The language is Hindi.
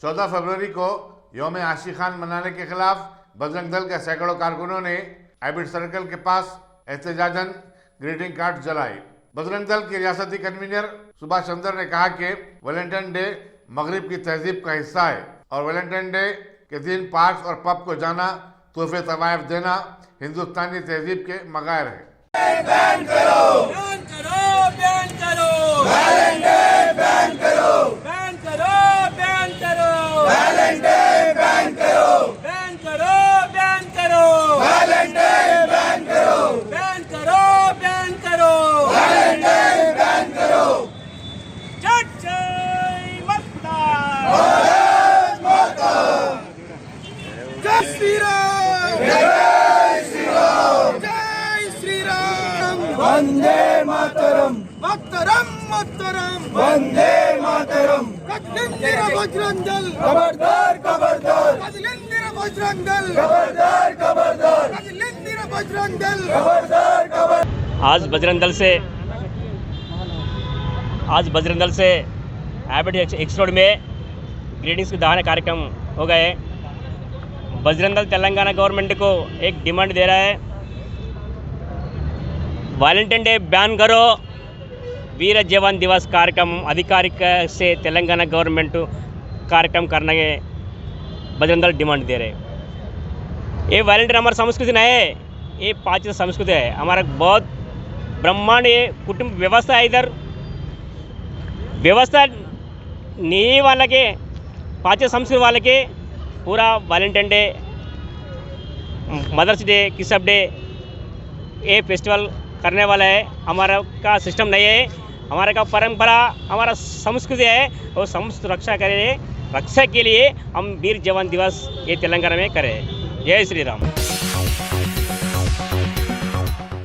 14 फरवरी को यौम आशिकान मनाने के खिलाफ बजरंग दल के सैकड़ों कारकुनों ने एबिट सर्कल के पास एहतजाजन ग्रीटिंग कार्ड जलाए। बजरंग दल के रियासती कन्वीनर सुभाष चंद्र ने कहा कि वैलेंटाइन डे मगरिब की तहजीब का हिस्सा है और वैलेंटाइन डे के दिन पार्क और पब को जाना, तोहफे तवायफ देना हिंदुस्तानी तहजीब के मगायर है। बैन करो, बैन करो, बैन करो, वैलेंटाइन बैन करो, बैन करो, बैन करो, वैलेंटाइन बैन करो, बैन करो, बैन करो, वैलेंटाइन बैन करो, बैन करो, बैन करो, वैलेंटाइन बैन करो। जय माता, भारत माता, जय श्री राम, जय श्री राम, जय श्री राम, वंदे मातरम, मातरम, मातरम, वंदे मातरम। कदलिंदिर बजरंग दल, खबरदार, खबरदार, कदलिंदिर बजरंग दल, खबरदार, खबरदार, कदलिंदिर बजरंग दल, खबरदार, खबरदार। आज बजरंग दल से एबिट एक्स रोड में ग्रीटिंग्स के दहाने कार्यक्रम हो गए। बजरंग दल तेलंगाना गवर्नमेंट को एक डिमांड दे रहा है, वैलेंटाइन डे बैन करो, वीर जवान दिवस कार्यक्रम आधिकारिक से तेलंगाना गवर्नमेंट कार्यक्रम करने के बजरंग दल डिमांड दे रहे। ये वैलेंटाइन हमारी संस्कृति नहीं है, ये पाश्चात्य संस्कृति है। हमारा बहुत ब्रह्मांड ये कुटुंब व्यवस्था है, इधर व्यवस्था नहीं वाला के पाश्चात्य संस्कृति वाले के पूरा Valentine day, mother's day, kiss up day ये फेस्टिवल करने वाला है। हमारा का सिस्टम नहीं है, हमारा का परंपरा, हमारा संस्कृति है, वो संस्कृति रक्षा के लिए हम वीर जवान दिवस ये तेलंगाना में करें। जय श्री राम।